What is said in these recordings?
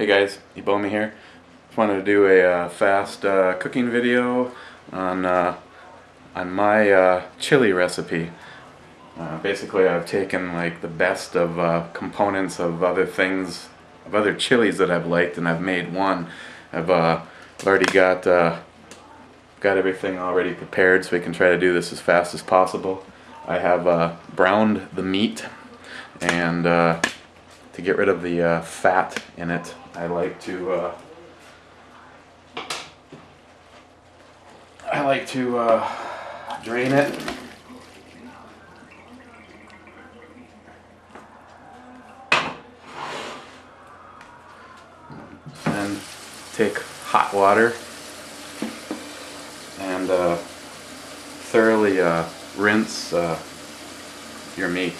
Hey guys, Ebomey here. Just wanted to do a fast cooking video on my chili recipe. Basically, I've taken like the best of components of other things, of other chilies that I've liked, and I've made one. I've already got everything already prepared, so we can try to do this as fast as possible. I have browned the meat, and to get rid of the fat in it, I like to drain it. And take hot water and thoroughly rinse your meat.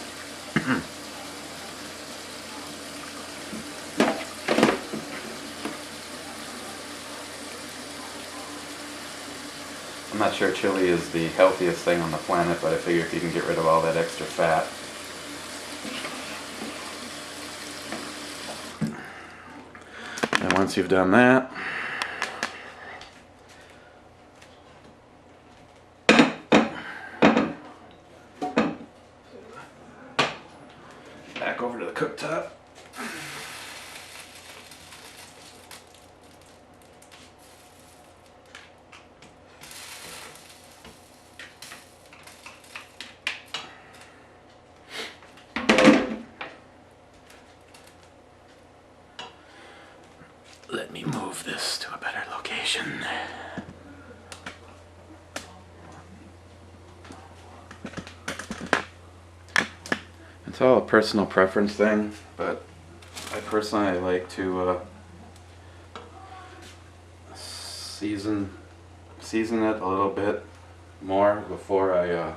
I'm not sure chili is the healthiest thing on the planet, but I figure if you can get rid of all that extra fat. And once you've done that, back over to the cooktop. Let me move this to a better location. It's all a personal preference thing, but I personally like to season it a little bit more before I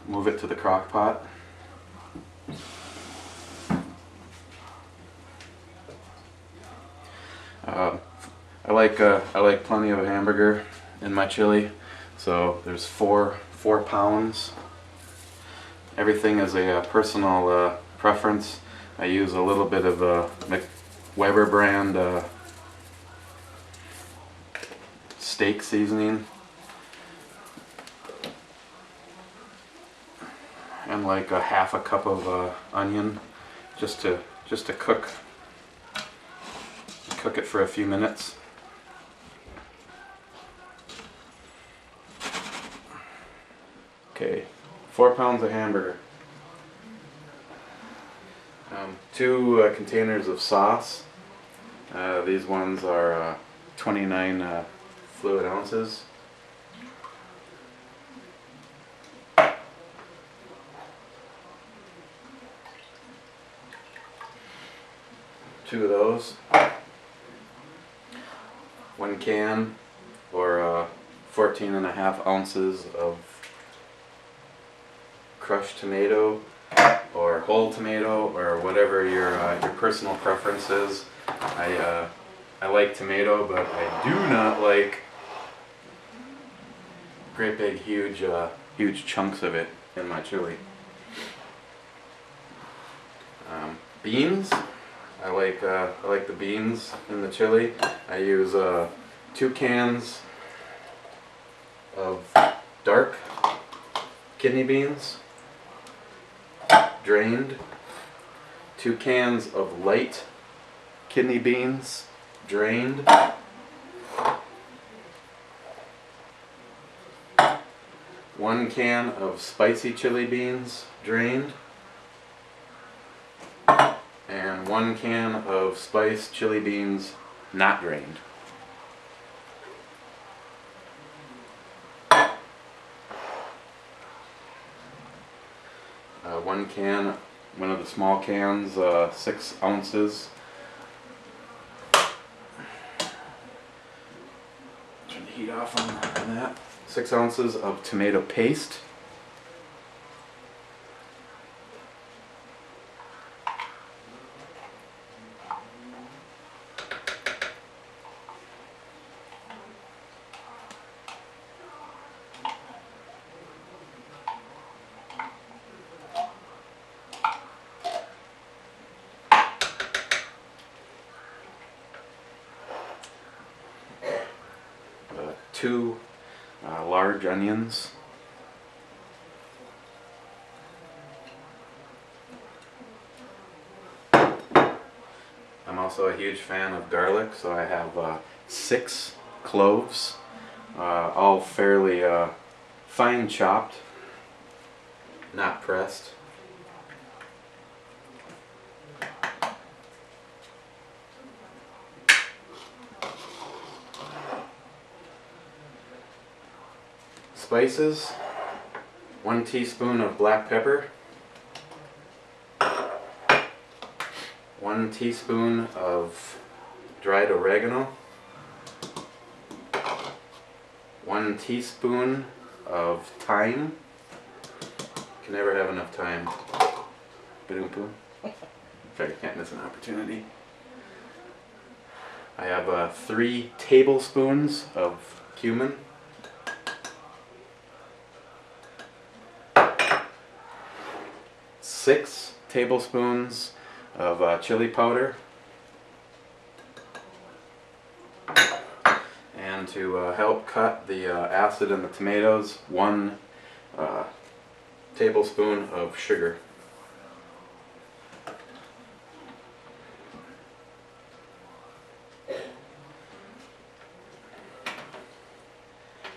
move it to the crock pot. I like plenty of hamburger in my chili, so there's four pounds. Everything is a personal preference. I use a little bit of Weber brand steak seasoning, and like a half a cup of onion, just to cook it for a few minutes. Okay, 4 pounds of hamburger, 2 containers of sauce. These ones are 29 fluid ounces. Two of those. 1 can, or 14.5 ounces of crushed tomato, or whole tomato, or whatever your personal preference is. I like tomato, but I do not like great big huge chunks of it in my chili. Beans. I like the beans in the chili. I use 2 cans of dark kidney beans, drained. 2 cans of light kidney beans, drained. 1 can of spicy chili beans, drained. And 1 can of spiced chili beans, not drained. One of the small cans, 6 ounces. Turn the heat off on that. 6 ounces of tomato paste. 2 large onions. I'm also a huge fan of garlic, so I have 6 cloves, all fairly fine chopped, not pressed. Spices, 1 teaspoon of black pepper, 1 teaspoon of dried oregano, 1 teaspoon of thyme. Can never have enough thyme. Ba-doom-boom. Sorry, can't miss an opportunity. I have 3 tablespoons of cumin, 6 tablespoons of chili powder, and to help cut the acid in the tomatoes, 1 tablespoon of sugar.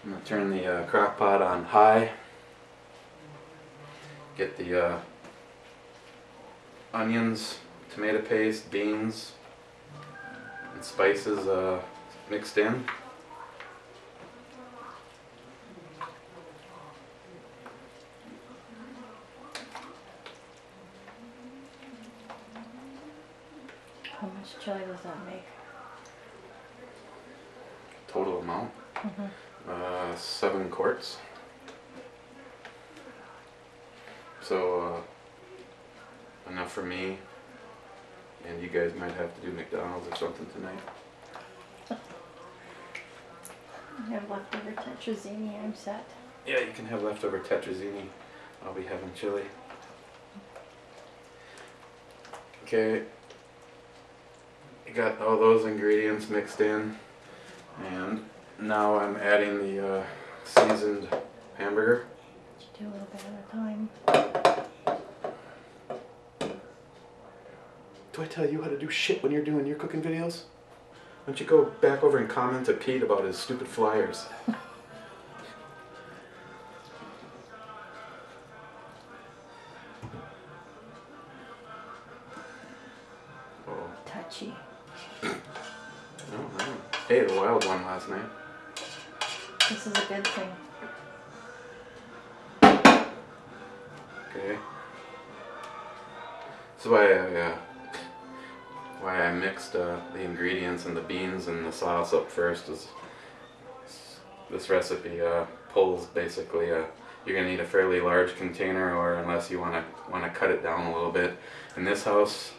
I'm going to turn the crock pot on high, get the onions, tomato paste, beans, and spices mixed in. How much chili does that make? Total amount? 7 quarts. So enough for me, and you guys might have to do McDonald's or something tonight. I have leftover tetrazzini, I'm set. Yeah, you can have leftover tetrazzini. I'll be having chili. Okay, I got all those ingredients mixed in, and now I'm adding the seasoned hamburger. Just do a little bit at a time. Do I tell you how to do shit when you're doing your cooking videos? Why don't you go back over and comment to Pete about his stupid flyers? Oh. Touchy. No. Hey, the wild one last night. This is a good thing. Okay. So why I mixed the ingredients and the beans and the sauce up first is this recipe pulls basically you're gonna need a fairly large container, or unless you wanna cut it down a little bit. In this house,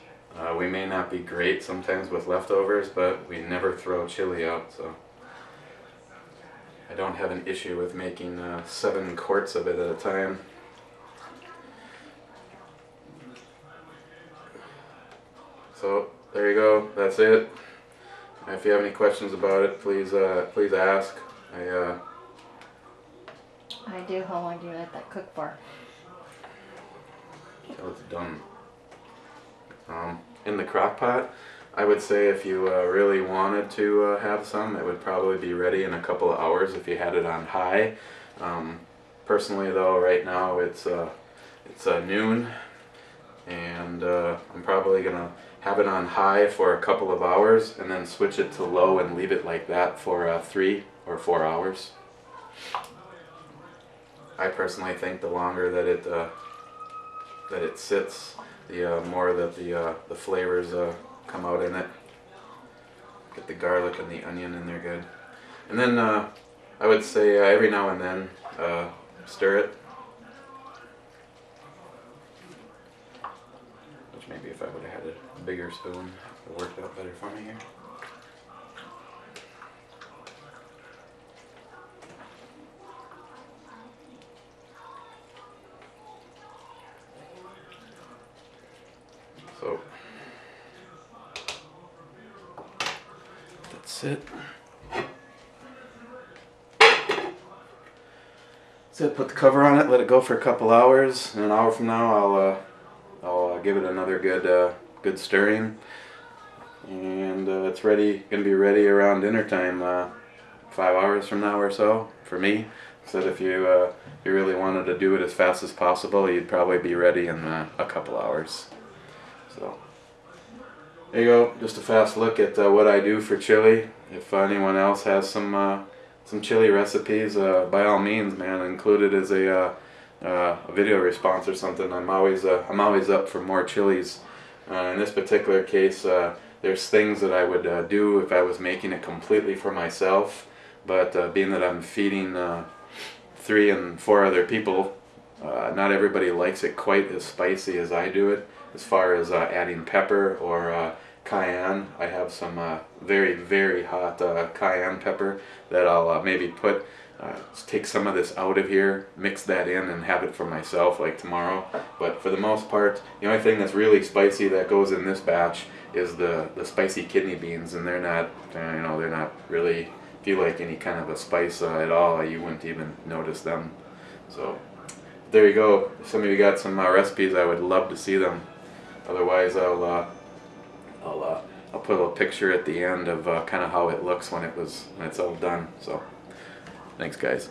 we may not be great sometimes with leftovers, but we never throw chili out, so I don't have an issue with making 7 quarts of it at a time. So there you go. That's it. If you have any questions about it, please ask. I do. How long do you let that cook for? Till it's done. In the crock pot, I would say if you really wanted to have some, it would probably be ready in a couple of hours if you had it on high. Personally though, right now it's noon, and I'm probably gonna have it on high for a couple of hours and then switch it to low and leave it like that for 3 or 4 hours. I personally think the longer that it sits, the more that the flavors come out in it. Get the garlic and the onion in there good. And then I would say every now and then stir it. Which maybe if I would have had a bigger spoon, it would have worked out better for me here. So that's it. So put the cover on it, let it go for a couple hours, and an hour from now I'll give it another good stirring, and it's gonna be ready around dinner time, 5 hours from now or so for me. Said if you really wanted to do it as fast as possible, you'd probably be ready in a couple hours. So there you go, just a fast look at what I do for chili. If anyone else has some chili recipes, by all means, man, include it as a video response or something. I'm always up for more chilies. In this particular case, there's things that I would do if I was making it completely for myself, but being that I'm feeding 3 and 4 other people, not everybody likes it quite as spicy as I do it. As far as adding pepper or cayenne, I have some very hot cayenne pepper that I'll maybe take some of this out of here, mix that in, and have it for myself like tomorrow. But for the most part, the only thing that's really spicy that goes in this batch is the spicy kidney beans, and they're not they're not really, if you like any kind of a spice at all, you wouldn't even notice them. So there you go. If some of you got some recipes, I would love to see them. Otherwise, I'll put a little picture at the end of kind of how it looks when it's all done. So thanks, guys.